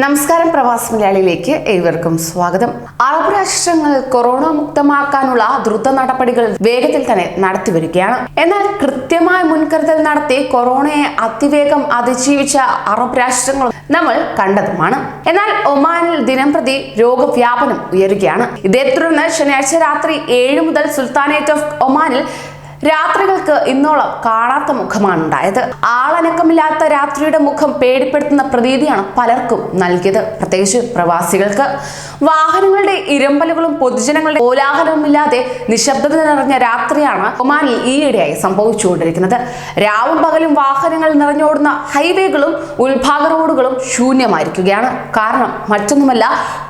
നമസ്കാരം, പ്രവാസി മലയാളിയിലേക്ക് ഏവർക്കും സ്വാഗതം. അറബ് രാഷ്ട്രങ്ങൾ കൊറോണ മുക്തമാക്കാനുള്ള ദ്രുത നടപടികൾ വേഗത്തിൽ തന്നെ നടത്തിവരികയാണ്. എന്നാൽ കൃത്യമായ മുൻകരുതൽ നടത്തി കൊറോണയെ അതിവേഗം അതിജീവിച്ച അറബ് രാഷ്ട്രങ്ങൾ നമ്മൾ കണ്ടതുമാണ്. എന്നാൽ ഒമാനിൽ ദിനംപ്രതി രോഗവ്യാപനം ഉയരുകയാണ്. ഇതേ തുടർന്ന് ശനിയാഴ്ച രാത്രി 7 മുതൽ സുൽത്താനേറ്റ് ഓഫ് ഒമാനിൽ രാത്രികൾക്ക് ഇന്നോളം കാണാത്ത മുഖമാണ് ഉണ്ടായത്. ആളനക്കമില്ലാത്ത രാത്രിയുടെ മുഖം പേടിപ്പെടുത്തുന്ന പ്രതീതിയാണ് പലർക്കും നൽകിയത്, പ്രത്യേകിച്ച് പ്രവാസികൾക്ക്. വാഹനങ്ങളുടെ ഇരമ്പലുകളും പൊതുജനങ്ങളുടെ കോലാഹലവുമില്ലാതെ നിശബ്ദത നിറഞ്ഞ രാത്രിയാണ് ഒമാനിൽ ഈയിടെയായി സംഭവിച്ചുകൊണ്ടിരിക്കുന്നത്. രാവും പകലും വാഹനങ്ങൾ നിറഞ്ഞോടുന്ന ഹൈവേകളും ഉൾഭാഗ റോഡുകളും ശൂന്യമായിരിക്കുകയാണ്. കാരണം മറ്റൊന്നുമല്ല,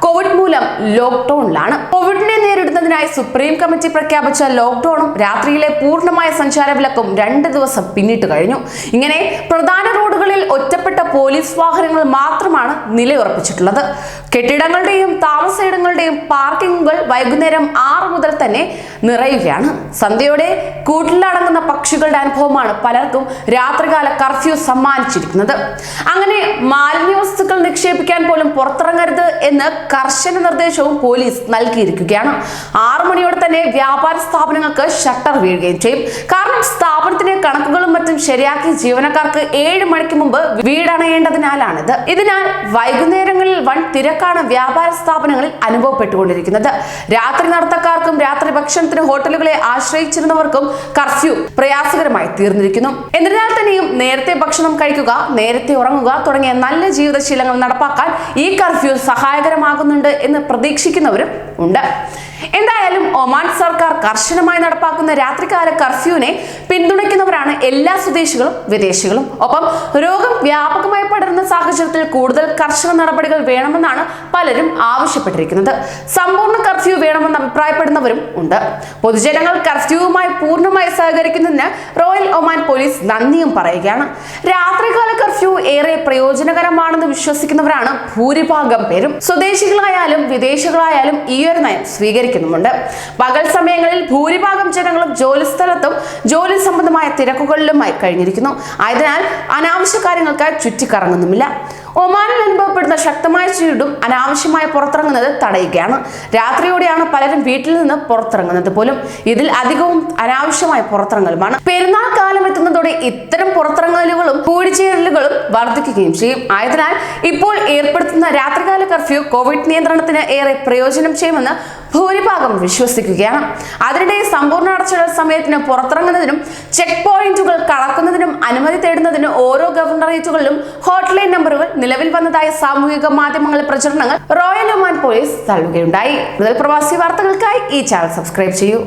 കോവിഡ് മൂലം ലോക്ക്ഡൌണിലാണ്. കോവിഡിനെ നേരിടുന്നതിനായി സുപ്രീം കമ്മിറ്റി പ്രഖ്യാപിച്ച ലോക്ക്ഡൌണും രാത്രിയിലെ പൂർണ്ണമായ സഞ്ചാര വിലക്കും 2 ദിവസം പിന്നിട്ട് കഴിഞ്ഞു. ഇങ്ങനെ പ്രധാന റോഡുകളിൽ ഒറ്റപ്പെട്ട പോലീസ് വാഹനങ്ങൾ മാത്രമാണ് നിലയുറപ്പിച്ചിട്ടുള്ളത്. കെട്ടിടങ്ങളുടെയും താമസയിടങ്ങളുടെയും പാർക്കിങ്ങുകൾ വൈകുന്നേരം 6 മുതൽ തന്നെ നിറയുകയാണ്. സന്ധ്യയോടെ കൂട്ടിലടങ്ങുന്ന പക്ഷികളുടെ അനുഭവമാണ് പലർക്കും രാത്രികാല കർഫ്യൂ സമ്മാനിച്ചിരിക്കുന്നത്. അങ്ങനെ മാലിന്യ വസ്തുക്കൾ നിക്ഷേപിക്കാൻ പോലും പുറത്തിറങ്ങരുത് എന്ന് കർശന നിർദ്ദേശവും പോലീസ് നൽകിയിരിക്കുകയാണ്. 6 മണിയോടെ തന്നെ വ്യാപാര സ്ഥാപനങ്ങൾക്ക് ഷട്ടർ വീഴുകയും ചെയ്യും. കാരണം സ്ഥാപനത്തിന്റെ കണക്കുകളും മറ്റും ശരിയാക്കി ജീവനക്കാർക്ക് 7 മണിക്ക് മുമ്പ് വീടണയേണ്ടതിനാലാണിത്. ഇതിനാൽ വൈകുന്നേരങ്ങളിൽ വൻ തിരക്കാണ് വ്യാപാര സ്ഥാപനങ്ങളിൽ അനുഭവപ്പെട്ടുകൊണ്ടിരിക്കുന്നത്. രാത്രി നടത്തക്കാർക്കും രാത്രി ഭക്ഷണത്തിന് ഹോട്ടലുകളെ ആശ്രയിച്ചിരുന്നവർക്കും കർഫ്യൂ പ്രയാസകരമായി തീർന്നിരിക്കുന്നു. എന്നിരുന്നാൽ തന്നെയും നേരത്തെ ഭക്ഷണം കഴിക്കുക, നേരത്തെ ഉറങ്ങുക തുടങ്ങിയ നല്ല ജീവിതശീലങ്ങൾ നടപ്പാക്കാൻ ഈ കർഫ്യൂ സഹായകരമാകുന്നുണ്ട് എന്ന് പ്രതീക്ഷിക്കുന്നവരും ഉണ്ട്. എന്തായാലും ഒമാൻ സർക്കാർ കർശനമായി നടപ്പാക്കുന്ന രാത്രികാല കർഫ്യൂവിനെ പിന്തുണയ്ക്കുന്നവരാണ് എല്ലാ സ്വദേശികളും വിദേശികളും. ഒപ്പം രോഗം വ്യാപകമായി പടരുന്ന സാഹചര്യത്തിൽ കൂടുതൽ കർശന നടപടികൾ വേണമെന്നാണ് പലരും ആവശ്യപ്പെട്ടിരിക്കുന്നത്. സമ്പൂർണ്ണ കർഫ്യൂ വേണമെന്ന് അഭിപ്രായപ്പെടുന്നവരും ഉണ്ട്. പൊതുജനങ്ങൾ കർഫ്യൂവുമായി പൂർണ്ണമായി സഹകരിക്കുന്നതിന് റോയൽ ഒമാൻ പോലീസ് നന്ദിയും പറയുകയാണ്. രാത്രികാല കർഫ്യൂ ഏറെ പ്രയോജനകരമാണെന്ന് വിശ്വസിക്കുന്നവരാണ് ഭൂരിഭാഗം പേരും. സ്വദേശികളായാലും വിദേശികളായാലും ഈ ഒരു നയം സ്വീകരിക്കുന്നുമുണ്ട്. പകൽ സമയങ്ങളിൽ ഭൂരിഭാഗം ജനങ്ങളും ജോലിസ്ഥലത്തും ജോലി സംബന്ധമായ തിരക്കുകളിലുമായി കഴിഞ്ഞിരിക്കുന്നു. ആയതിനാൽ അനാവശ്യ കാര്യങ്ങൾക്ക് ചുറ്റിക്കറങ്ങുന്നുമില്ല. ഒമാനിൽ അനുഭവപ്പെടുന്ന ശക്തമായ ചൂടും അനാവശ്യമായ പുറത്തിറങ്ങുന്നത് തടയുകയാണ്. രാത്രിയോടെയാണ് പലരും വീട്ടിൽ നിന്ന് പുറത്തിറങ്ങുന്നത് പോലും. ഇതിൽ അധികവും അനാവശ്യമായ പുറത്തിറങ്ങലുമാണ്. പെരുന്നാൾ കാലം എത്തുന്നതോടെ ഇത്തരം പുറത്തിറങ്ങലുകളും കൂടിച്ചേരലുകളും വർദ്ധിക്കുകയും ചെയ്യും. ആയതിനാൽ ഇപ്പോൾ ഏർപ്പെടുത്തുന്ന രാത്രികാല കർഫ്യൂ കോവിഡ് നിയന്ത്രണത്തിന് ഏറെ പ്രയോജനം ചെയ്യുമെന്ന് ഭൂരിഭാഗം വിശ്വസിക്കുകയാണ്. അതിനിടെ സമ്പൂർണ്ണ അടച്ചിടൽ സമയത്തിന് പുറത്തിറങ്ങുന്നതിനും ചെക്ക് പോയിന്റുകൾ കടക്കുന്നതിനും അനുമതി തേടുന്നതിന് ഓരോ ഗവർണറേറ്റുകളിലും ഹോട്ട്ലൈൻ നമ്പറുകൾ നിലവിൽ വന്നതായ സാമൂഹിക മാധ്യമങ്ങളിലെ പ്രചരണങ്ങൾ റോയൽ ഒമാൻ പോലീസ് തള്ളുകയുണ്ടായി. കൂടുതൽ പ്രവാസി വാർത്തകൾക്കായി ഈ ചാനൽ സബ്സ്ക്രൈബ് ചെയ്യൂ.